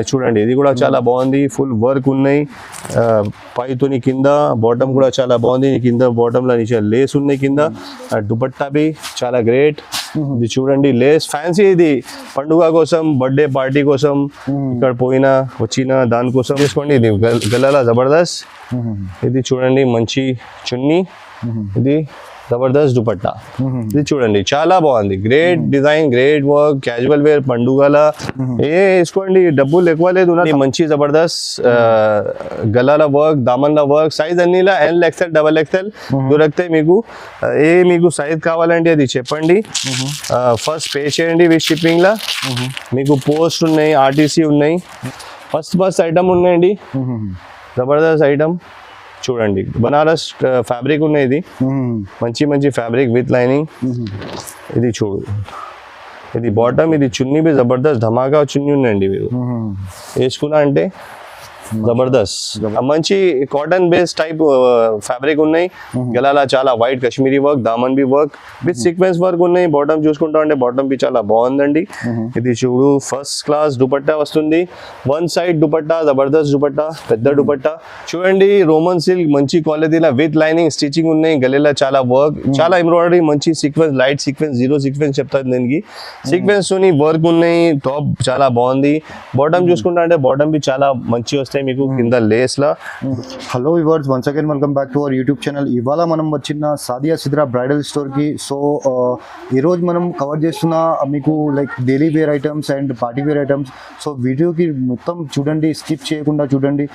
చూడండి ఇది కూడా చాలా బాగుంది, ఫుల్ వర్క్ ఉన్నాయి పైతోని కింద, బాటమ్ కూడా చాలా బాగుంది, కింద బాటమ్ లో లేస్ ఉన్నాయి కింద, దుపట్టా బి చాలా గ్రేట్. ఇది చూడండి లేస్ ఫ్యాన్సీ, ఇది పండుగ కోసం బర్త్డే పార్టీ కోసం ఇక్కడ పోయినా వచ్చిన దానికోసం తీసుకోండి. ఇది గల్లాల జబర్దస్త్, ఇది చూడండి మంచి చున్నీ, ఇది జబర్దస్త్ దుపట్టా, ఇది చూడంండి చాలా బాగుంది, great design, great work, casual wear పండుగల వేసుకోండి, డబ్బులు ఎక్కువ లేదు, మంచి జబర్దస్త్ గల్లాల వర్క్, దామన్ల వర్క్, సైజ్ అన్నిలా ఎల్ ఎక్స్ఎల్ డబల్ ఎక్స్ఎల్ దొరుకుతాయి మీకు. మీకు సైజ్ కావాలంటే అది చెప్పండి, ఫస్ట్ పే చేయండి విత్ షిప్పింగ్ లా. మీకు పోస్ట్ ఉన్నాయి, ఆర్టీసీ ఉన్నాయి, ఫస్ట్ ఐటమ్ ఉన్నాయండి, జబర్దస్త్ ఐటమ్ చూడండి, బనారస్ ఫ్యాబ్రిక్ ఉన్నాయి, ఇది మంచి మంచి ఫ్యాబ్రిక్ విత్ లైనింగ్. ఇది చూడు, ఇది బాటమ్, ఇది చున్నీ బి జబర్దస్త్ ధమాకా చున్నీ ఉన్నాయండి, మీరు వేసుకున్నా అంటే జబర్దస్త్ మంచి కాటన్ బేస్ టైప్ ఫ్యాబ్రిక్ ఉన్నాయి. గలాల చాలా వైట్ కశ్మీరీ వర్క్, దామన్ బి వర్క్ విత్ సీక్వెన్స్ వర్క్ ఉన్నాయి. బాటమ్ చూసుకుంటా అంటే బాటమ్ బి చాలా బాగుందండి. ఇది చూడు ఫస్ట్ క్లాస్ దుపట్టా వస్తుంది, వన్ సైడ్ దుపట్టా, జబర్దస్త్ దుపట్టా, పెద్ద దుపట్టా చూడండి, రోమన్ సిల్క్ మంచి క్వాలిటీలో విత్ లైనింగ్ స్టిచింగ్ ఉన్నాయి. గలీలా చాలా వర్క్, చాలా ఎంబ్రాయిడరీ, మంచి sequence, light sequence, zero sequence చెప్తాను దీనికి, సీక్వెన్స్ తోని వర్క్ ఉన్నాయి. టాప్ చాలా బాగుంది. బాటమ్ చూసుకుంటా అంటే బాటమ్ బి చాలా మంచి వస్తాయి మీకు కింద లేస్ లా. Hello viewers, once again welcome back to our YouTube channel. ఇవాళ మనం వచ్చిన సాదియా సిద్రా బ్రైడల్ స్టోర్ కి. సో ఈరోజు మనం కవర్ చేస్తున్న మీకు like daily wear items and party wear items. So వీడియోకి మొత్తం చూడండి, స్కిప్ చేయకుండా చూడండి.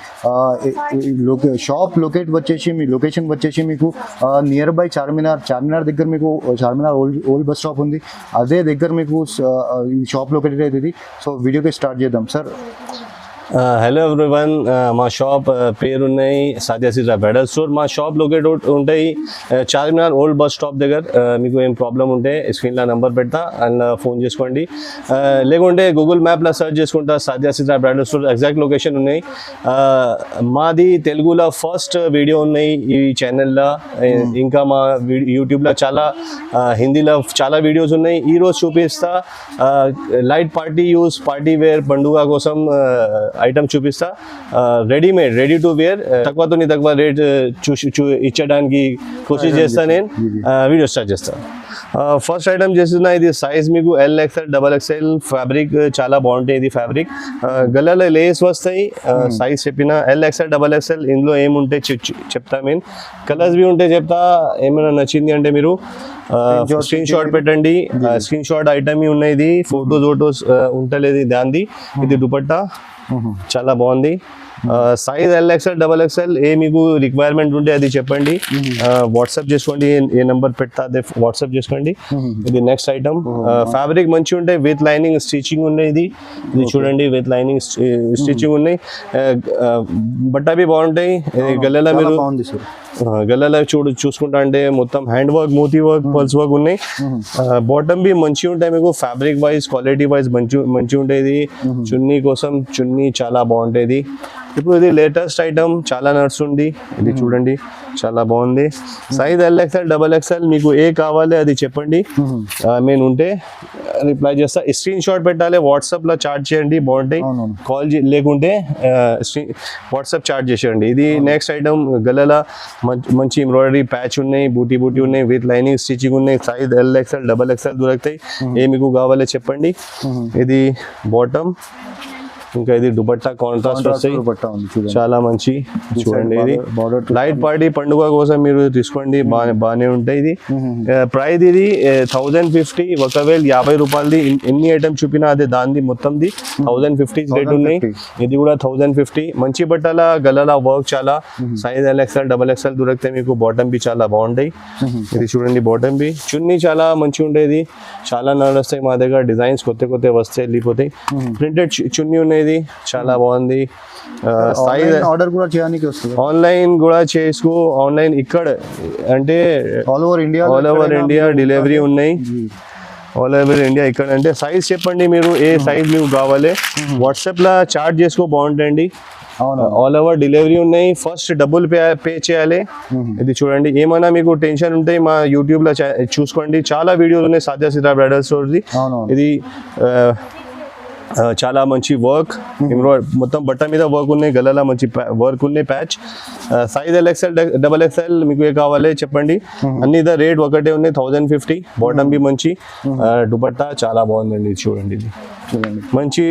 షాప్ లొకేట్ వచ్చేసి, మీ లొకేషన్ వచ్చేసి మీకు నియర్ బై చార్మినార్ దగ్గర మీకు చార్మినార్ ఓల్డ్ బస్ స్టాప్ ఉంది, అదే దగ్గర మీకు ఈ షాప్ లొకేటెడ్ అవుతుంది. సో వీడియోకి స్టార్ట్ చేద్దాం సార్. హలో ఎవ్రీవన్, మా షాప్ పేరు ఉన్నాయి సాదియా సిద్రా బ్రైడల్ స్టోర్. మా షాప్ లొకేట్ ఉంటాయి చార్మినార్ ఓల్డ్ బస్ స్టాప్ దగ్గర. మీకు ఏం ప్రాబ్లం ఉంటే స్క్రీన్లో నెంబర్ పెడతా అండ్ ఫోన్ చేసుకోండి, లేకుంటే గూగుల్ మ్యాప్లో సెర్చ్ చేసుకుంటా Sadia Sidra bridal store exact location ఉన్నాయి. మాది తెలుగులో ఫస్ట్ వీడియో ఉన్నాయి ఈ ఛానల్లో, ఇంకా మా యూట్యూబ్లో చాలా హిందీలో చాలా వీడియోస్ ఉన్నాయి. ఈరోజు చూపిస్తా light party use, party wear పండుగ కోసం ఐటమ్ చూపిస్తా. రెడీమేడ్, రెడీ టు వేర్, తక్కువ రేట్ ఇచ్చడానికి కోషిష్ చేస్తా. నేను వీడియో స్టార్ట్ చేస్తా. ఫస్ట్ ఐటమ్ చేస్తున్నా, ఇది సైజ్ మీకు L XL double XL fabric చాలా బాగుంటాయి. ఇది ఫ్యాబ్రిక్ గల్లాలో లేస్ వస్తాయి. సైజ్ చెప్పిన ఎల్ ఎక్స్ఎల్ డబల్ ఎక్స్ఎల్, ఇందులో ఏముంటే చెప్తా. మీన్ కలర్స్ బి ఉంటే చెప్తా. ఏమైనా నచ్చింది అంటే మీరు స్క్రీన్ షాట్ పెట్టండి. స్క్రీన్ షాట్ ఐటమ్ ఉన్నాయి, ఇది ఫోటోస్ ఉంటలేదు దాంది. ఇది దుపట్టా చాలా బాగుంది. Size L XL double XL, ఏ మీకు రిక్వైర్మెంట్ ఉంటే అది చెప్పండి, వాట్సాప్ చేసుకోండి. ఏ నెంబర్ పెడతా అదే వాట్సాప్ చేసుకోండి. ఇది నెక్స్ట్ ఐటమ్, ఫ్యాబ్రిక్ మంచి ఉంటాయి, విత్ లైనింగ్ స్టిచింగ్ ఉన్నాయి. ఇది చూడండి, విత్ లైనింగ్ స్టిచింగ్ ఉన్నాయి. బట్టా బి బాగుంటాయి. గల్లాలో మీరు గల్లాలో చూసుకుంటా అంటే మొత్తం హ్యాండ్ వర్క్, మోతీ వర్క్, పల్స్ వర్క్ ఉన్నాయి. బాటమ్ బి మంచి ఉంటాయి మీకు, ఫ్యాబ్రిక్ వైజ్ క్వాలిటీ వైజ్ మంచి ఉంటాయి. చున్నీ కోసం చున్నీ చాలా బాగుంటాయి. ఇప్పుడు ఇది లేటెస్ట్ ఐటమ్, చాలా నడుస్తుంది. ఇది చూడండి చాలా బాగుంది. Size L XL double XL, మీకు ఏ కావాలి అది చెప్పండి, నేను ఉంటే రిప్లై చేస్తా. స్క్రీన్ షాట్ పెట్టాలి, వాట్సాప్ లో చాట్ చేయండి, బాగుంటాయి. కాల్ లేకుంటే వాట్సాప్ చాట్ చేసేయండి. ఇది నెక్స్ట్ ఐటమ్, గల్లాల మంచి ఎంబ్రాయిడరీ ప్యాచ్ ఉన్నాయి, బూటీ ఉన్నాయి, విత్ లైనింగ్ స్టిచింగ్ ఉన్నాయి. Size L XL double XL దొరుకుతాయి, ఏ మీకు కావాలి చెప్పండి. ఇది బాటమ్, ఇంకా ఇది దుపట్టా కాంట్రాస్ట్ వస్తాయి, చాలా మంచి చూడండి. ఇది లైట్ పార్టీ పండుగ కోసం మీరు తీసుకోండి, బాగానే ఉంటాయి. ఇది ప్రైస్ ఇది 1050. ఒకవేళ 50 రూపాయలది ఎన్ని ఐటమ్ చూపినా అదే దాని మొత్తంది 1050 రేట్ ఉన్నాయి. ఇది కూడా 1050. మంచి బట్టల గల్లాల వర్క్ చాలా, size L XL double XL దొరికితే మీకు. బాటమ్ బి చాలా బాగుంటాయి. ఇది చూడండి బాటమ్ బి, చున్నీ చాలా మంచి ఉండేది, చాలా నడుస్తాయి మా దగ్గర. డిజైన్స్ కొత్త వస్తాయి, వెళ్ళిపోతాయి. ప్రింటెడ్ చున్నీ ఉన్నాయి, ఇది చాలా బాగుంది. సైజ్ ఆర్డర్ కూడా చేయడానికి వస్తుంది, ఆన్లైన్ కూడా చేసుకో. ఆన్లైన్ ఇక్కడ అంటే ఆల్ ఓవర్ ఇండియా డెలివరీ ఉన్నాయి. ఆల్ ఓవర్ ఇండియా ఇక్కడ అంటే సైజ్ చెప్పండి మీరు, ఏ సైజ్ మీకు కావాలి వాట్సాప్ లో చార్ట్ చేసుకో, బాగుంటాయండి. ఆల్ ఓవర్ డెలివరీ ఉన్నాయి. ఫస్ట్ డబ్బులు పే చేయాలి. ఇది చూడండి, ఏమైనా మీకు టెన్షన్ ఉంటే మా యూట్యూబ్ లో చూసుకోండి, చాలా వీడియోలు ఉన్నాయి Sadia Sidra bridal store the. ఇది చాలా మంచి వర్క్ మొత్తం బట్ట మీద వర్క్ ఉన్నాయి, గలలో మంచి వర్క్ ఉన్నాయి, ప్యాచ్ సైజ్ LXL XXL మీకు ఏ కావాలి చెప్పండి. అన్ని రేట్ ఒకటే ఉన్నాయి 1050. బాటమ్ బి మంచి దుపట్టా చాలా బాగుందండి, ఇది చూడండి. ఇది చూడండి మంచి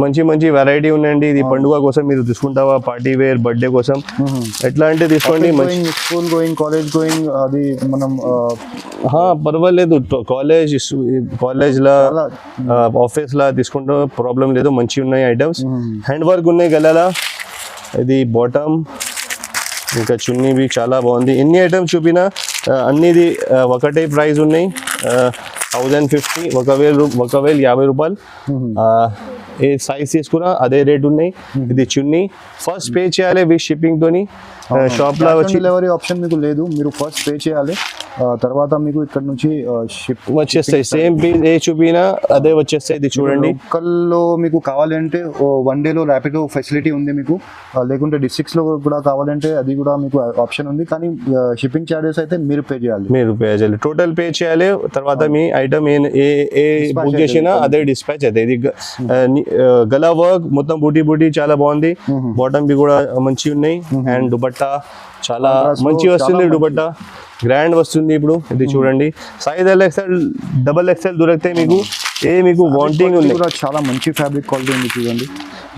మంచి మంచి వెరైటీ ఉన్నాయండి. ఇది పండుగ కోసం మీరు తీసుకుంటావా, పార్టీ వేర్, బర్త్డే కోసం ఎట్లా అంటే తీసుకోండి. స్కూల్ గోయింగ్, కాలేజ్ గోయింగ్, అది మనం పర్వాలేదు, కాలేజ్ లా ఆఫీస్ లా తీసుకుంటాం, ప్రాబ్లం లేదు. మంచి ఉన్నాయి ఐటమ్స్, హ్యాండ్ వర్క్ ఉన్నాయి గలలో. ఇది బాటమ్, ఇంకా చున్నీ బి చాలా బాగుంది. ఎన్ని ఐటమ్స్ చూపినా అన్నిది ఒకటే ప్రైస్ ఉన్నాయి, 1050, 1050 రూపాయలు. ఏ సైజ్ తీసుకున్నా అదే రేట్ ఉన్నాయి. ఇది చున్నీ ఫస్ట్ పే చేయాలి విత్ షిప్పింగ్ తోని. షాప్ లో వచ్చి డెలివరీ ఆప్షన్ మీకు లేదు, మీరు ఫస్ట్ పే చేయాలి, తర్వాత మీకు ఇక్కడ నుంచి షిప్ వచ్చేస్తాయి. సేమ్ పీస్ ఏ చూపినా అదే వచ్చేస్తాయి. ఇది చూడండి. లోకల్లో మీకు కావాలంటే 1 డేలో ర్యాపిడో ఫెసిలిటీ ఉంది మీకు, లేకుంటే డిస్ట్రిక్ట్స్ లో కూడా కావాలంటే అది కూడా మీకు ఆప్షన్ ఉంది. కానీ షిప్పింగ్ చార్జెస్ అయితే మీరు పే చేయాలి. టోటల్ పే చేయాలి. తర్వాత మీ ఐటమ్ ఏ బుక్ చేసినా అదే డిస్పాచ్ అయితే. ఇది గలా వర్క్ మొత్తం బూటీ చాలా బాగుంది. బాటమ్ బి కూడా మంచి ఉన్నాయి. అండ్ దుపట్టా చాలా మంచి వస్తుంది, దుపట్టా గ్రాండ్ వస్తుంది. ఇప్పుడు ఇది చూడండి. సైజ్ LXL XXL దొరుకుతాయి మీకు. మీకు వాంటింగ్ ఉంది, చాలా మంచి ఫ్యాబ్రిక్ క్వాలిటీ ఉంది చూడండి.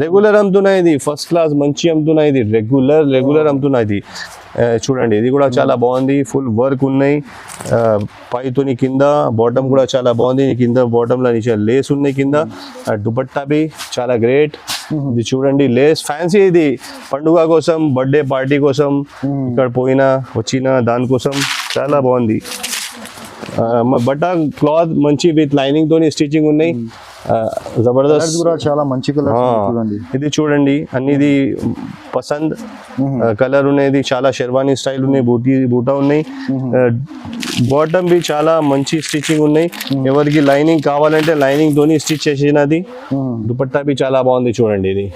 రెగ్యులర్ అమ్ముతున్నాయి, ఇది ఫస్ట్ క్లాస్ మంచి అమ్ముతున్నాయి. ఇది రెగ్యులర్ అమ్ముతున్నాయి. ఇది చూడండి, ఇది కూడా చాలా బాగుంది. ఫుల్ వర్క్ ఉన్నాయి పైతోని కింద. బాటమ్ కూడా చాలా బాగుంది, కింద బాటంలో నుంచి లేస్ ఉన్నాయి కింద. దుపట్టా బి చాలా గ్రేట్. ఇది చూడండి, లేస్ ఫ్యాన్సీ. ఇది పండుగ కోసం, బర్త్డే పార్టీ కోసం, ఇక్కడ పోయినా వచ్చిన దానికోసం చాలా బాగుంది. బట్ట క్లాత్ మంచి విత్ లైనింగ్ తోని స్టిచింగ్ ఉన్నాయి. జబర్దస్త్ కూడా చాలా మంచి కలర్ చూడండి. ఇది చూడండి, అన్నిది పసంద్ కలర్ ఉన్నది. చాలా షెర్వానీ స్టైల్ ఉన్నాయి, బూటా ఉన్నాయి. బాటమ్ బి చాలా మంచి స్టిచింగ్ ఉన్నాయి. ఎవరికి లైనింగ్ కావాలంటే లైనింగ్ తోని స్టిచ్ చేసినది. దుపట్టా బి చాలా బాగుంది చూడండి. ఇది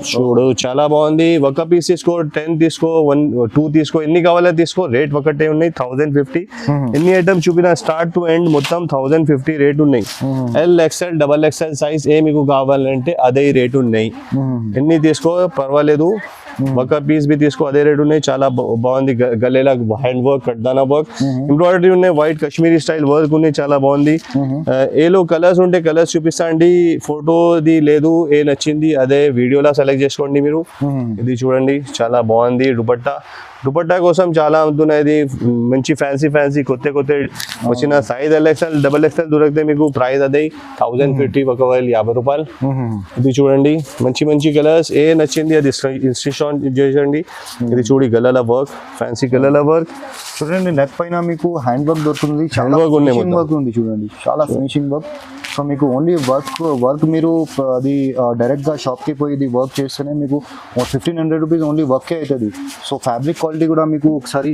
చూడు చాలా బాగుంది. ఒక పీస్ తీసుకో, 10 తీసుకో, 1 2 తీసుకో, ఎన్ని కావాలో తీసుకో. రేట్ ఒకటే ఉన్నాయి 1050. ఎన్ని ఐటమ్ చూపినా స్టార్ట్ టు ఎండ్ మొత్తం 1050 రేట్ ఉన్నాయి. LXL XXL సైజ్ ఏ మీకు కావాలంటే అదే రేట్ ఉన్నాయి. ఎన్ని తీసుకో పర్వాలేదు. ఒక పీస్ బి తీసుకో అదే రేట్ ఉన్నాయి. చాలా బాగుంది. గలేలా హ్యాండ్ వర్క్, కడ్దానా వర్క్, ఎంబ్రాయిడరీ ఉన్నాయి. వైట్ కాశ్మీరీ స్టైల్ వర్క్ ఉన్నాయి, చాలా బాగుంది. ఏలో కలర్స్ ఉంటే కలర్స్ చూపిస్తా అండి. ఫోటోది లేదు, ఏ నచ్చింది అదే వీడియోలా సెలెక్ట్ చేసుకోండి మీరు. ఇది చూడండి, చాలా బాగుంది. దుపట్టా కోసం చాలా అమ్ముతున్నాయి. మంచి ఫ్యాన్సీ కొత్త వచ్చిన సైజ్ LXL XXL దొరికితే మీకు ప్రైస్ అదే 1050, 1050 రూపాయలు. ఇది చూడండి, మంచి కలర్స్. ఏ నచ్చింది అది స్టిచ్ చేయండి. ఇది చూడి గలాల వర్క్, ఫ్యాన్సీ గలాల వర్క్ చూడండి. నెక్ పైన మీకు హ్యాండ్ వర్క్ దొరుకుతుంది, చాలా వర్క్ ఉంది చూడండి, చాలా ఫినిషింగ్ వర్క్. సో మీకు ఓన్లీ వర్క్ మీరు అది డైరెక్ట్గా షాప్కి పోయి ఇది వర్క్ చేస్తేనే మీకు 1500 రూపీస్ ఓన్లీ వర్కే అవుతుంది. సో ఫ్యాబ్రిక్ క్వాలిటీ కూడా మీకు ఒకసారి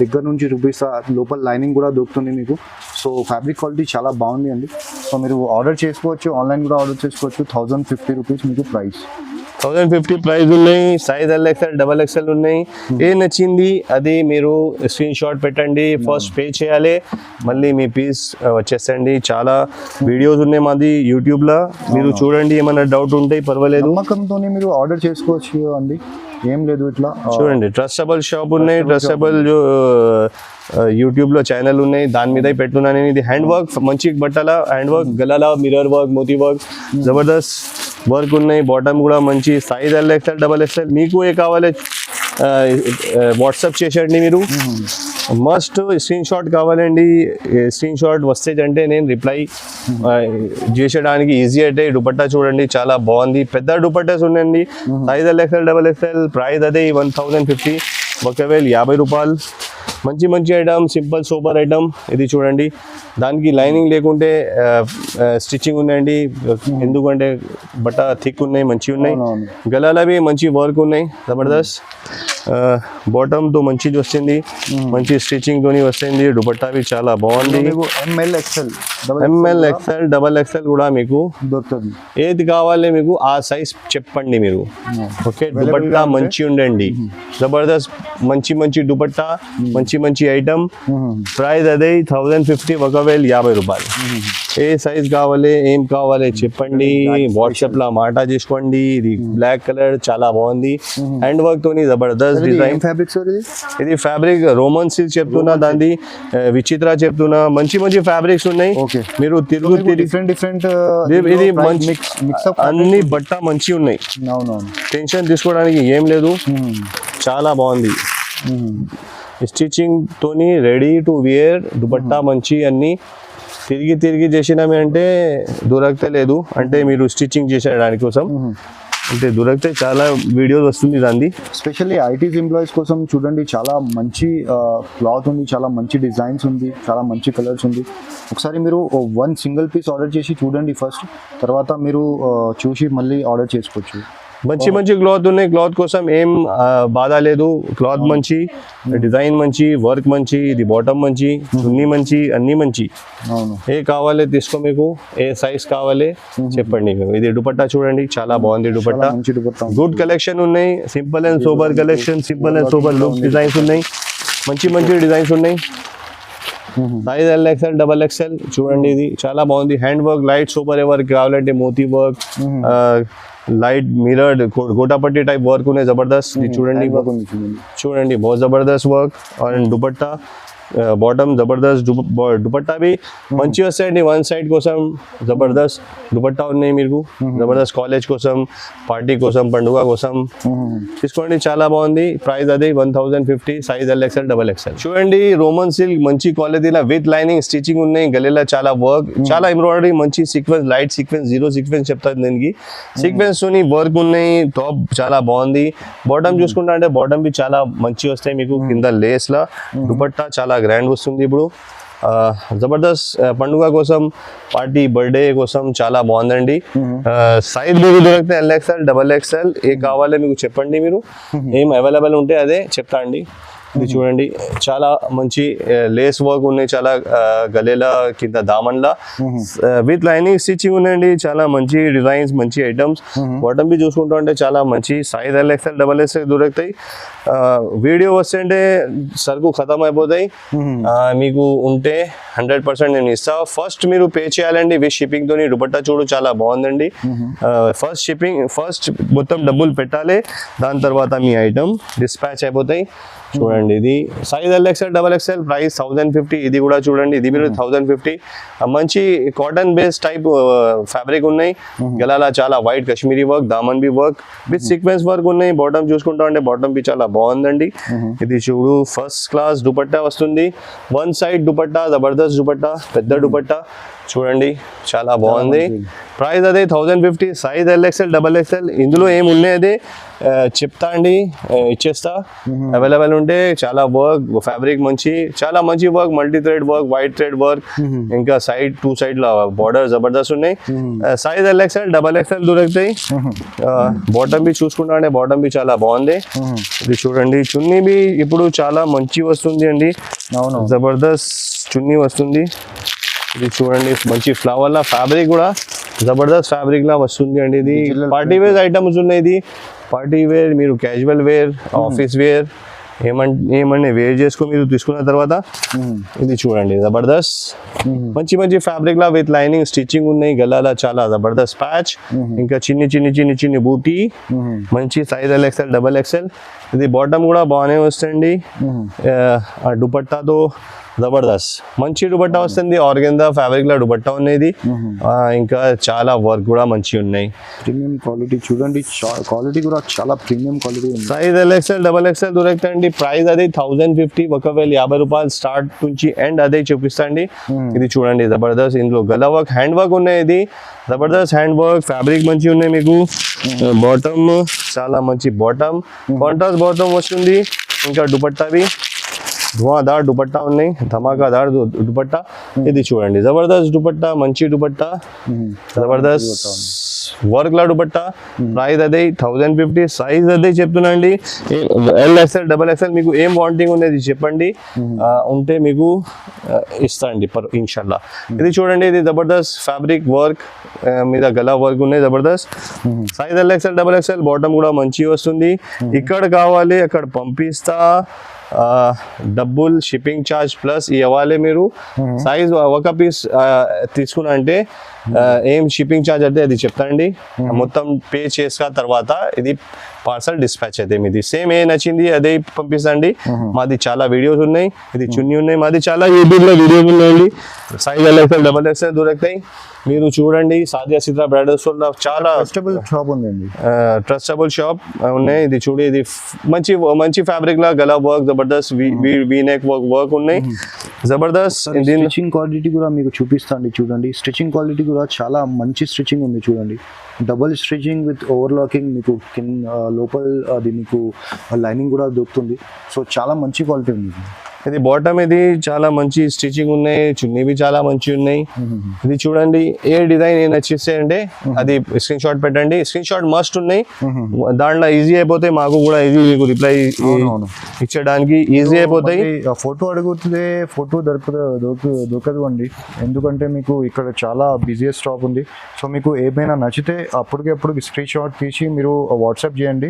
దగ్గర నుంచి చూపిస్తా. లోపల లైనింగ్ కూడా దొరుకుతుంది మీకు. సో ఫ్యాబ్రిక్ క్వాలిటీ చాలా బాగుంది అండి. సో మీరు ఆర్డర్ చేసుకోవచ్చు, ఆన్లైన్ కూడా ఆర్డర్ చేసుకోవచ్చు. 1050 రూపీస్ మీకు ప్రైస్. 1050 ప్రైస్ ఉన్నాయి. సైజ్ LXL XXL ఉన్నాయి. ఏ నచ్చింది అది మీరు స్క్రీన్ షాట్ పెట్టండి, ఫస్ట్ పే చేయాలి, మళ్ళీ మీ పీస్ వచ్చేసండి. చాలా వీడియోస్ ఉన్నాయి మాది యూట్యూబ్లో, మీరు చూడండి. ఏమైనా డౌట్ ఉంటే పర్వాలేదు, నమ్మకంతోనే మీరు ఆర్డర్ చేసుకోవచ్చు అండి. ఏం లేదు, ఇట్లా చూడండి. ట్రస్టబుల్ షాప్ ఉన్నాయి, ట్రస్టబుల్ యూట్యూబ్లో ఛానల్ ఉన్నాయి, దాని మీద పెట్టున్నాను. ఇది హ్యాండ్ వర్క్, మంచి బట్టల హ్యాండ్ వర్క్, గలాల మిర్రర్ వర్క్, మోతీ వర్క్, జబర్దస్త్ వర్క్ ఉన్నాయి. బాటమ్ కూడా మంచి. సైజ్ LXL XXL మీకు ఏ కావాలి వాట్సాప్ చేసేయండి మీరు. మస్ట్ స్క్రీన్ షాట్ కావాలండి. స్క్రీన్ షాట్ వస్తే అంటే నేను రిప్లై చేసేయడానికి ఈజీ అయితే. దుపట్టా చూడండి, చాలా బాగుంది. పెద్ద దుపట్టాస్ ఉన్నాయండి. సైజ్ LXL XXL ప్రైస్ అదే 1050, 1050 రూపాయలు. మంచి ఐటమ్, సింపుల్ సూపర్ ఐటమ్. ఇది చూడండి, దానికి లైనింగ్ లేకుంటే స్టిచ్చింగ్ ఉన్నాయండి. ఎందుకంటే బట్ట థిక్ ఉన్నాయి, మంచి ఉన్నాయి. గలాలవి మంచి వర్క్ ఉన్నాయి, జబర్దస్త్. బాటమ్ తో మంచిది వస్తుంది, మంచి స్టిచ్చింగ్ తోని వస్తుంది. దుపట్టావి చాలా బాగుంది. ML XL XXL కూడా మీకు దొరుకుతుంది. ఏది కావాలి మీకు ఆ సైజ్ చెప్పండి మీరు. ఓకే, దుపట్టా మంచి ఉండండి, జబర్దస్త్. మంచి దుపట్టా, మంచి ఐటమ్. ప్రైస్ అదే 1050, 1050 రూపాయలు. ఏ సైజ్ కావాలి ఏం కావాలి చెప్పండి, వాట్సాప్ లో మాట చేసుకోండి. ఇది బ్లాక్ కలర్ చాలా బాగుంది, హ్యాండ్ వర్క్ తోని జబర్దస్త్ డిజైన్. ఫ్యాబ్రిక్ సార్ ఇది ఫ్యాబ్రిక్ రోమన్ సిల్క్ చెప్తున్నా, దాన్ని విచిత్ర చెప్తున్నా. మంచి మంచి ఫ్యాబ్రిక్స్ ఉన్నాయి. Okay. మీరు తిరిగి డిఫరెంట్ ఇది మంచి మిక్స్అప్ అన్ని బట్ట మంచి ఉన్నాయి, అవునవును. టెన్షన్ తీసుకోవడానికి ఏం లేదు. చాలా బాగుంది. స్టిచ్చింగ్ తోని రెడీ టు వేర్ దుపట్టా మంచి. అన్ని తిరిగి చేసినవి అంటే దొరకలేదు, అంటే మీరు స్టిచ్చింగ్ చేసేయడానికి కోసం అంటే దొరికితే చాలా వీడియోస్ వస్తుంది దాన్ని. స్పెషల్లీ ఐటీస్ ఎంప్లాయీస్ కోసం చూడండి, చాలా మంచి క్లాత్ ఉంది, చాలా మంచి డిజైన్స్ ఉంది, చాలా మంచి కలర్స్ ఉంది. ఒకసారి మీరు వన్ సింగిల్ పీస్ ఆర్డర్ చేసి చూడండి ఫస్ట్, తర్వాత మీరు చూసి మళ్ళీ ఆర్డర్ చేసుకోవచ్చు. మంచి క్లాత్ ఉన్నాయి. క్లాత్ కోసం ఏం బాధ లేదు. క్లాత్ మంచి, డిజైన్ మంచి, వర్క్ మంచి, ఇది బాటమ్ మంచి, చున్నీ మంచి, అన్ని మంచి. అవును. ఏ కావాలి తీసుకో, మీకు ఏ సైజ్ కావాలి చెప్పండి. ఇది దుపట్టా చూడండి, చాలా బాగుంది దుపట్టా. మంచి దుపట్టా, గుడ్ కలెక్షన్ ఉన్నాయి. Simple and sober collection, simple and sober look designs ఉన్నాయి. మంచి డిజైన్స్ ఉన్నాయి. సైజ్ LXL XXL చూడండి. ఇది చాలా బాగుంది. Hand work, light super work కావాలంటే మోతీ వర్క్, లైట్ మిరర్డ్ గోటాపట్టి టైప్ వర్క్ ఉన్నాయి. జబర్దస్త్. ఇది చూడండి बहुत जबरदस्त वर्क. అండ్ దుపట్టా బాటమ్ జబర్దస్త్, దుపట్టా బి మంచి వస్తాయండి. వన్ సైడ్ కోసం జబర్దస్త్ దుపట్టా ఉన్నాయి మీకు. జబర్దస్త్ కాలేజ్ కోసం, పార్టీ కోసం, పండుగ కోసం తీసుకోండి. చాలా బాగుంది. ప్రైస్ అదే 1050. Size LXL XXL. చూడండి రోమన్ సిల్క్ మంచి క్వాలిటీలో విత్ లైనింగ్ స్టిచ్చింగ్ ఉన్నాయి. గలీలా చాలా వర్క్, చాలా ఎంబ్రాయిడరీ, మంచి sequence, light sequence, zero sequence చెప్తాను దీనికి. సీక్వెన్స్ తోని వర్క్ ఉన్నాయి. టాప్ చాలా బాగుంది. బాటమ్ చూసుకుంటా అంటే బాటమ్ బి చాలా మంచి వస్తాయి మీకు. కింద లేస్ లా దుపట్టా చాలా గ్రాండ్ వస్తుంది. ఇప్పుడు జబర్దస్త్ పండుగ కోసం, పార్టీ బర్త్డే కోసం చాలా బాగుందండి. సైజ్ మీకు దొరికితే LXL XXL. ఏ కావాలి మీకు చెప్పండి, మీరు ఏం అవైలబుల్ ఉంటే అదే చెప్తా అండి. ఇది చూడండి, చాలా మంచి లేస్ వర్క్ ఉన్నాయి, చాలా గలేలా కింద దామన్లా విత్ లైనింగ్ స్టిచ్చింగ్ ఉన్నాయండి. చాలా మంచి డిజైన్స్, మంచి ఐటమ్స్. బాటమ్ బి చూసుకుంటా అంటే చాలా మంచి. సైజ్ LXL XXL దొరుకుతాయి. వీడియో వస్తే అంటే సరుకు ఖతం అయిపోతాయి. మీకు ఉంటే 100% నేను ఇస్తా. ఫస్ట్ మీరు పే చేయాలండి విత్ షిప్పింగ్ తోని. దుపట్టా చూడు చాలా బాగుందండి. ఫస్ట్ మొత్తం డబ్బులు పెట్టాలి, దాని తర్వాత మీ ఐటమ్ డిస్పాచ్ అయిపోతాయి. చూడండి, ఇది సైజ్ LXL XXL. ప్రైస్ 1050. ఇది కూడా చూడండి, ఇది మీరు 1050. మంచి కాటన్ బేస్ టైప్ ఫ్యాబ్రిక్ ఉన్నాయి. గలాలా చాలా వైట్ కశ్మీరీ వర్క్, దామన్ బి వర్క్ విత్ సీక్వెన్స్ వర్క్ ఉన్నాయి. బాటమ్ చూసుకుంటా అంటే బాటమ్ బి చాలా బాగుందండి. ఇది చూడు, ఫస్ట్ క్లాస్ దుపట్టా వస్తుంది. వన్ సైడ్ దుపట్టా, జబర్దస్త్ దుపట్టా, పెద్ద దుపట్టా చూడండి, చాలా బాగుంది. ప్రైస్ అదే 1050. Size LXL XXL. ఇందులో ఏమున్నాయి అదే చెప్తా అండి, ఇచ్చేస్తా. అవైలబుల్ ఉంటే చాలా వర్క్, ఫ్యాబ్రిక్ మంచి, చాలా మంచి work, multi thread work, white thread work, ఇంకా సైడ్ టూ సైడ్ బార్డర్ జబర్దస్త్ ఉన్నాయి. సైజ్ LXL XXL దొరుకుతాయి. బాటమ్ బి చూసుకుంటా అంటే బాటమ్ బి చాలా బాగుంది. ఇది చూడండి, చున్నీ బి ఇప్పుడు చాలా మంచి వస్తుంది అండి. జబర్దస్త్ చున్నీ వస్తుంది. ఇది చూడండి, మంచి ఫ్లవర్ లా ఫ్యాబ్రిక్ కూడా జబర్దస్త్ ఫ్యాబ్రిక్ లా వస్తుంది అండి. ఇది పార్టీ వేర్ ఐటమ్స్ ఉన్నాయి. ఇది పార్టీ వేర్, మీరు క్యాజువల్ వేర్, ఆఫీస్ వేర్ ఏమన్నా వేర్ చేసుకో మీరు తీసుకున్న తర్వాత. ఇది చూడండి, జబర్దస్త్ మంచి fabric law with lining stitching ఉన్నాయి. గలాలా చాలా జబర్దస్త్ ప్యాచ్, ఇంకా చిన్ని బూటీ, మంచి సైజ్ LXL XXL. ఇది బాటమ్ కూడా బాగానే వస్తుంది. ఆ దుపట్టాతో జబర్దస్త్ మంచి దుపట్టా వస్తుంది. ఆర్గెంజా ఫ్యాబ్రిక్ లా దుపట్టా ఉన్నది. ఇంకా చాలా వర్క్ కూడా మంచి ఉన్నాయి. ప్రీమియం క్వాలిటీ చూడండి, క్వాలిటీ కూడా చాలా ప్రీమియం క్వాలిటీ ఉంది. సైజ్ LXL XXL దొరుకుతాయండి. ప్రైస్ అదే 1050. ఒకవేళ 50 రూపాయలు స్టార్ట్ నుంచి ఎండ్ అదే చూపిస్తాండి. ఇది చూడండి, జబర్దస్త్. ఇందులో గలా వర్క్, హ్యాండ్ వర్క్ ఉన్నాయి. ఇది జబర్దస్త్ హ్యాండ్ వర్క్, ఫ్యాబ్రిక్ మంచి ఉన్నాయి మీకు. బాటమ్ చాలా మంచి బాటమ్, కాంట్రాస్ట్ బాటమ్ వస్తుంది. ఇంకా దుపట్టావి ధువాదార్ దుపట్టా ఉన్నాయి, ధమాకాదార్ దుపట్టా. ఇది చూడండి, జబర్దస్త్ దుపట్టా, మంచి దుపట్టా, జబర్దస్త్ వర్క్ లా దుపట్టా. ప్రైస్ అదే 1050. సైజ్ అదే చెప్తున్నా అండి, LXL XXL. మీకు ఏం వాంటింగ్ ఉన్నది చెప్పండి, ఉంటే మీకు ఇస్తా అండి ఇన్షాల్లా. ఇది చూడండి, ఇది జబర్దస్త్ ఫ్యాబ్రిక్ వర్క్ మీద గలా వర్క్ ఉన్నాయి, Jabardasth. Size LXL XXL. Bottom కూడా మంచి వస్తుంది. ఇక్కడ కావాలి అక్కడ పంపిస్తా. డబుల్ షిప్పింగ్ ఛార్జ్ ప్లస్ ఇవ్వాలి మీరు సైజ్ ఒక పీస్ తీసుకున్నా అంటే ఏం షిప్పింగ్ ఛార్జ్ అంటే అది చెప్తాండి మొత్తం పే చేసుకున్న తర్వాత ఇది పార్సల్ డిస్పాచ్ అయితే మీది సేమ్ ఏ నచ్చింది అదే పంపిస్తండి మాది చాలా వీడియోస్ ఉన్నాయి ఇది చున్నీ ఉన్నాయి మాది చాలా యూట్యూబ్లో వీడియోస్ ఉన్నాయండి సైజ్ ఎల్ఎక్స్ఎల్ డబల్ ఎక్స్ఎల్ దొరుకుతాయి మీరు చూడండి సాదియా సిద్రా బ్రైడల్ స్టోర్లో చాలా ట్రస్టబుల్ షాప్ ఉందండి ట్రస్టబుల్ షాప్ ఉన్నాయి ఇది చూడు ఇది మంచి మంచి ఫ్యాబ్రిక్ లా గలా వర్క్ జబర్దస్త్ వీ నెక్ వర్క్ ఉన్నాయి జబర్దస్త్ స్టిచింగ్ క్వాలిటీ కూడా మీకు చూపిస్తాండి చూడండి స్టిచింగ్ క్వాలిటీ కూడా చాలా మంచి స్టిచింగ్ ఉంది చూడండి డబుల్ స్టిచింగ్ విత్ ఓవర్లాకింగ్ మీకు లోపల అది మీకు లైనింగ్ కూడా దొరుకుతుంది సో చాలా మంచి క్వాలిటీ ఉంది ఇది బాటమ్ ఇది చాలా మంచి స్టిచింగ్ ఉన్నాయి చున్నీ చాలా మంచి ఉన్నాయి ఇది చూడండి ఏ డిజైన్ ఏ నచ్చిస్తే అంటే అది స్క్రీన్ షాట్ పెట్టండి స్క్రీన్ షాట్ మస్ట్ ఉన్నాయి దాంట్లో ఈజీ అయిపోతాయి మాకు కూడా ఈజీ మీకు రిప్లై ఇచ్చడానికి ఈజీ అయిపోతాయి ఫోటో అడుగుతుందే ఫోటో దొరకదు అండి ఎందుకంటే మీకు ఇక్కడ చాలా బిజియెస్ట్ స్టాక్ ఉంది సో మీకు ఏమైనా నచ్చితే అప్పటికప్పుడు స్క్రీన్ షాట్ తీసి మీరు వాట్సాప్ చేయండి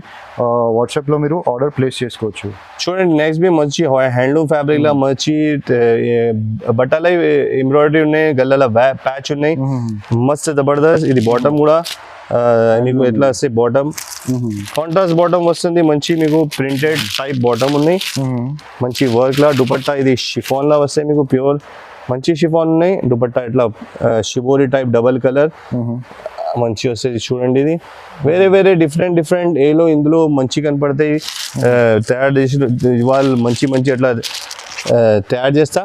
వాట్సాప్లో మీరు ఆర్డర్ ప్లేస్ చేసుకోవచ్చు చూడండి నెక్స్ట్ బి మంచి హ్యాండ్లూమ్ ఫ్యాబ్రిక్ లా మంచి బట్టల ఎంబ్రాయిడరీ ఉన్నాయి గల్లల ప్యాచ్ ఉన్నాయి మస్త్ జబర్దస్త్ ఇది బాటమ్ కూడా మీకు ఎట్లా వస్తే బాటమ్ కాంట్రాస్ట్ బాటమ్ వస్తుంది మంచి మీకు ప్రింటెడ్ టైప్ బాటమ్ ఉన్నాయి మంచి వర్క్ లా దుపట్టా ఇది షిఫాన్ లా వస్తాయి మీకు ప్యూర్ మంచి షిఫాన్ ఉన్నాయి దుపట్టా ఇట్లా షిబోరి టైప్ డబల్ కలర్ మంచి వస్తుంది చూడండి ఇది వేరే వేరే డిఫరెంట్ ఏలో ఇందులో మంచి కనపడతాయి తయారు చేసి వాళ్ళు మంచి అట్లా తయారు చేస్తా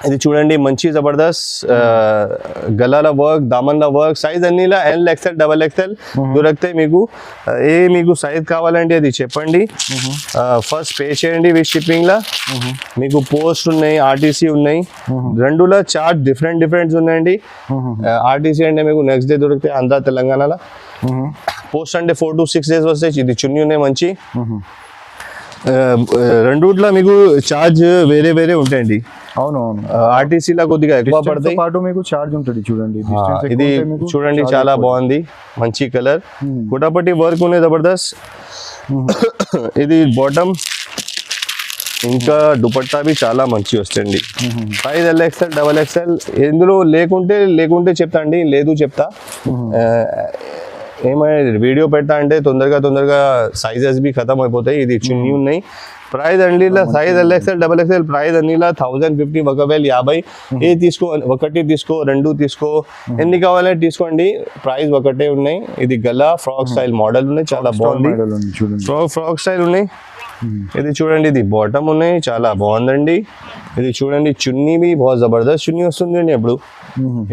ఇది చూడండి మంచి జబర్దస్త్ గలాల వర్క్ దామన్ల వర్క్ సైజ్ అన్నిలా ఎల్ ఎక్స్ఎల్ డబల్ ఎక్స్ఎల్ దొరుకుతాయి మీకు ఏ మీకు సైజ్ కావాలంటే అది చెప్పండి ఫస్ట్ పే చేయండి విత్ షిప్పింగ్ లా మీకు పోస్ట్ ఉన్నాయి ఆర్టీసీ ఉన్నాయి రెండులో చార్ట్ డిఫరెంట్ ఉన్నాయండి ఆర్టీసీ అంటే మీకు నెక్స్ట్ డే దొరుకుతాయి ఆంధ్ర తెలంగాణలో పోస్ట్ అంటే 4 to 6 days వస్తాయి ఇది చున్నీ ఉన్నాయి మంచి రెండుట్లో మీకు ఛార్జ్ వేరే ఉంటాయండి అవునవును ఆర్టీసీలో కొద్దిగా ఎక్కువ పడతాయి పాటు మీకు ఛార్జ్ ఉంటుంది చూడండి ఇది చూడండి చాలా బాగుంది మంచి కలర్ కుటాపట్టి వర్క్ ఉన్నాయి జబర్దస్త్ ఇది బాటమ్ ఇంకా దుపట్టా బి చాలా మంచి వస్తుంది సైజ్ ఎల్ఎక్స్ఎల్ డబల్ ఎక్స్ఎల్ ఎందులో లేకుంటే చెప్తా అండి లేదు చెప్తా ఏమైనా వీడియో పెట్టా అంటే తొందరగా సైజెస్ బి ఖతం అయిపోతాయి ఇది చున్నీ ఉన్నాయి ప్రైస్ అన్నిలా size L XL double XL price అన్నిలా 1050 1050 ఏ తీసుకో ఒకటి తీసుకో రెండు తీసుకో ఎన్ని కావాలంటే తీసుకోండి ప్రైస్ ఒకటే ఉన్నాయి ఇది గలా ఫ్రాక్ స్టైల్ మోడల్ ఉన్నాయి చాలా బాగుంది ఫ్రాక్ స్టైల్ ఉన్నాయి ఇది చూడండి ఇది బాటమ్ ఉన్నాయి చాలా బాగుందండి ఇది చూడండి చున్నీ బి बहुत జబర్దస్త్ చున్నీ వస్తుంది అండి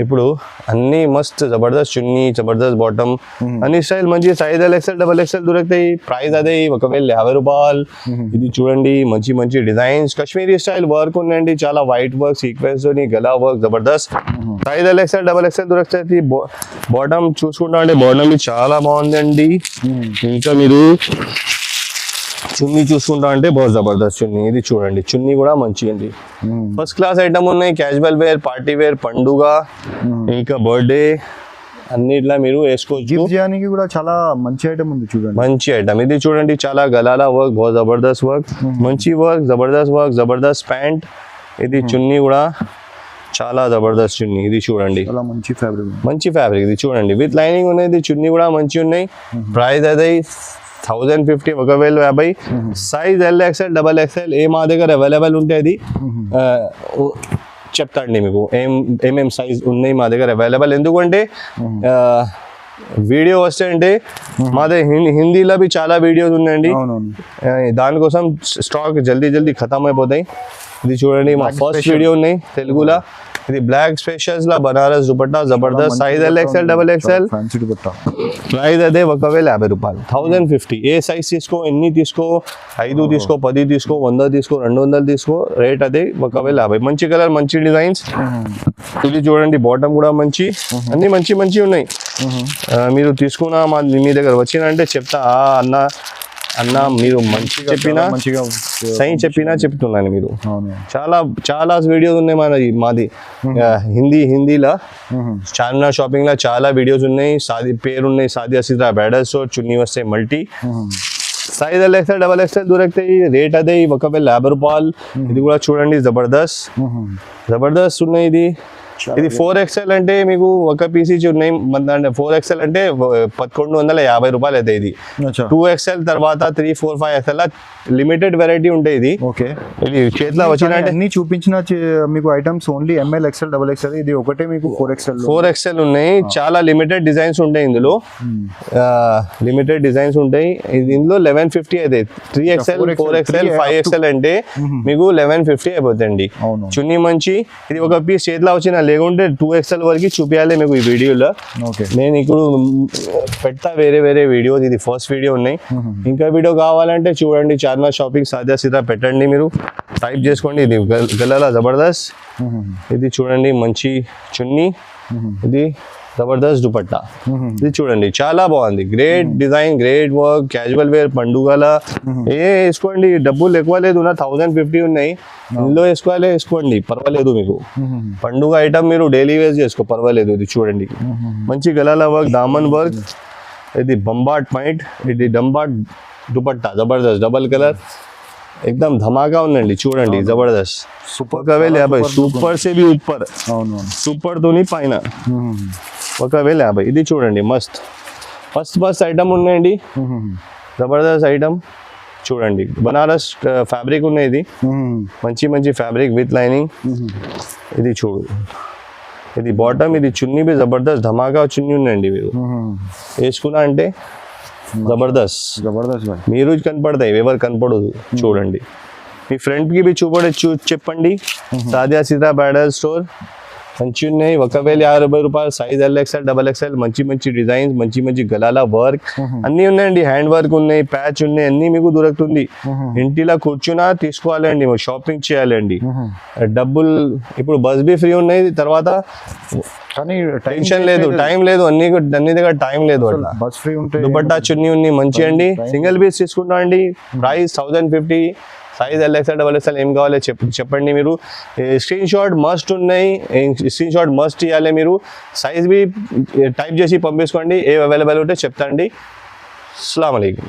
ఇప్పుడు అన్ని మస్త్ జబర్దస్త్ చున్నీ జబర్దస్త్ బాటమ్ అన్ని స్టైల్ మంచి సైజ్ ఎల్ఎక్స్ఎల్ డబల్ ఎక్స్ఎల్ దొరుకుతాయి ప్రైస్ అదే 1050 రూపాయలు ఇది చూడండి మంచి డిజైన్స్ కాశ్మీరీ స్టైల్ వర్క్ ఉన్నాయండి చాలా వైట్ వర్క్ సీక్వెన్స్ తోని Galla work Jabardasth size L XL double XL దొరుకుతాయి బాటమ్ చూసుకుంటా అంటే బాటమ్ చాలా బాగుందండి ఇంకా మీరు చున్నీ చూసుకుంటా అంటే बहुत జబర్దస్త్ చున్నీ ఇది చూడండి చున్నీ కూడా మంచి అండి ఫస్ట్ క్లాస్ ఐటమ్ ఉన్నాయి క్యాజువల్ వేర్ పార్టీ వేర్ పండుగ ఇంకా బర్త్డే అన్నిట్లా మీరు వేసుకోవచ్చు చేయడానికి కూడా చాలా మంచి ఐటమ్ ఉంది చూడండి మంచి ఐటమ్ ఇది చూడండి చాలా గలాల వర్క్ बहुत జబర్దస్త్ వర్క్ మంచి వర్క్ జబర్దస్త్ ప్యాంట్ ఇది చున్నీ కూడా చాలా జబర్దస్త్ చున్నీ ఇది చూడండి మంచి ఫ్యాబ్రిక్ ఇది చూడండి విత్ లైనింగ్ ఉన్నాయి చున్నీ కూడా మంచి ఉన్నాయి ప్రైస్ అదే 1050 1050 సైజ్ ఎల్ఎక్స్ఎల్ డబల్ ఎక్స్ఎల్ ఏ మా దగ్గర అవైలబుల్ ఉంటే అది చెప్తా అండి మీకు ఏమేం సైజ్ ఉన్నాయి మా దగ్గర అవైలబుల్ ఎందుకంటే వీడియో వస్తే అంటే మాదే హిందీలో బి చాలా వీడియోస్ ఉన్నాయండి దానికోసం స్టాక్ జల్దీ ఖతం అయిపోతాయి ఇది చూడండి మా ఫస్ట్ వీడియో ఉన్నాయి తెలుగులో ఇది బ్లాక్ స్పెషల్స్ లా బనారస్ దుపట్టా జబర్దస్త్ size L XL double XL price అదే 1050 రూపాయలు 1050 ఏ సైజ్ తీసుకో ఎన్ని తీసుకో 5 తీసుకో 10 తీసుకో 100 తీసుకో 200 తీసుకో రేట్ అదే 1050 మంచి కలర్ మంచి డిజైన్స్ ఇది చూడండి బాటమ్ కూడా మంచి అన్ని మంచి ఉన్నాయి మీరు తీసుకున్నా మీ దగ్గర వచ్చినంటే చెప్తా అన్న మీరు మంచి చెప్పినా చెప్తున్నాను మీరు చాలా వీడియోస్ ఉన్నాయి మాది హిందీలో చార్మినార్ షాపింగ్ లో చాలా వీడియోస్ ఉన్నాయి పేరు ఉన్నాయి సాదియా సిద్రా బ్రైడల్ స్టోర్ చున్నీ వస్తే multi size L XL double XL దొరుకుతాయి. రేట్ అదే 1,50 రూపాయలు. ఇది కూడా చూడండి జబర్దస్త్ ఉన్నాయి. ఇది 4XL అంటే మీకు ఒక పీస్ ఇచ్చి ఉన్నాయి. 4XL అంటే 1,150 రూపాయలు అయితే. ఇది 2XL తర్వాత 3, 4, 5XL లిమిటెడ్ వెరైటీ ఉంటాయి. ఇది ఓకే. ఇది చేతిలో వచ్చినట్టే అన్ని చూపించిన మీకు items only ML, XL, XXL. ఇది ఒకటే మీకు 4XL ఉన్నాయి. చాలా లిమిటెడ్ డిజైన్స్ ఉంటాయి ఇందులో. లిమిటెడ్ డిజైన్స్ ఉంటాయి. ఇందులో 1150 అయితే. 3XL, 4XL, 5XL అంటే మీకు 1150 అయిపోతుంది. చున్నీ మంచి. ఇది ఒక పీస్ చేతిలో వచ్చిన లేకుంటే 2XL వరకు చూపించాలి మీకు ఈ వీడియోలో. నేను ఇప్పుడు పెడతా వేరే వీడియోస్. ఇది ఫస్ట్ వీడియో ఉన్నాయి. ఇంకా వీడియో కావాలంటే చూడండి చార్మినార్ షాపింగ్ సాదా సీదా పెట్టండి, మీరు టైప్ చేసుకోండి. ఇది గల్లాల జబర్దస్త్. ఇది చూడండి మంచి చున్నీ. ఇది జబర్దస్త్ దుపట్టా. ఇది చూడండి చాలా బాగుంది. Great design, great work, casual wear, పండుగల వేసుకోండి. డబ్బులు ఎక్కువ లేదు, 1050 ఉన్నాయి. ఇందులో వేసుకోండి, పర్వాలేదు. మీకు పండుగ ఐటమ్ మీరు డైలీ వేర్ చేసుకో, పర్వాలేదు. ఇది చూడండి మంచి గలాల వర్క్, దామన్ వర్క్. ఇది బంబాట్ పాయింట్, ఇది డంబాట్ దుపట్టా జబర్దస్త్ డబల్ కలర్, एकदम धमाका ఉందండి. చూడండి జబర్దస్త్. సూపర్ 1,50. సూపర్ से भी ऊपर. సూపర్ తోని పైన 1,50. ఇది చూడండి మస్త్ ఐటమ్ ఉన్నాయండి. జబర్దస్త్ ఐటమ్ చూడండి. బనారస్ ఫ్యాబ్రిక్ ఉన్నాయి. ఇది మంచి ఫ్యాబ్రిక్ విత్ లైనింగ్. ఇది చూడు, ఇది బాటమ్. ఇది చున్నీ బి జబర్దస్త్ ధమాకా చున్నీ ఉందండి. మీరు వేసుకున్నా అంటే జబర్దస్త్ మీరు కనపడతాయి, ఎవరు కనపడదు. చూడండి మీ ఫ్రెండ్కి బి చెప్పండి. సాదియా సీదా బ్రైడల్ స్టోర్ మంచి ఉన్నాయి. 1,50 రూపాయలు. సైజ్ LXL, XXL మంచి డిజైన్స్, మంచి గలాల వర్క్ అన్నీ ఉన్నాయండి. హ్యాండ్ వర్క్ ఉన్నాయి, ప్యాచ్ ఉన్నాయి, అన్నీ మీకు దొరుకుతుంది. ఇంటిలో కూర్చున్నా తీసుకోవాలండి, షాపింగ్ చేయాలండి. డబ్బులు ఇప్పుడు బస్ బి ఫ్రీ ఉన్నాయి. తర్వాత కానీ టెన్షన్ లేదు, టైం లేదు. అన్ని దగ్గర టైం లేదు. బస్ ఫ్రీ ఉంటే దుపట్టా చున్నీ ఉన్నాయి మంచి అండి. సింగిల్ పీస్ తీసుకుంటా అండి. ప్రైస్ 1,050. సైజ్ LXL, XXL ఏం కావాలి చెప్పండి. మీరు స్క్రీన్ షాట్ మస్ట్ ఉన్నాయి. స్క్రీన్ షాట్ మస్ట్ ఇవ్వాలి. మీరు సైజ్ బి టైప్ చేసి పంపించుకోండి. ఏ అవైలబుల్ ఉంటే చెప్తాండి. అస్సలాము అలైకుం.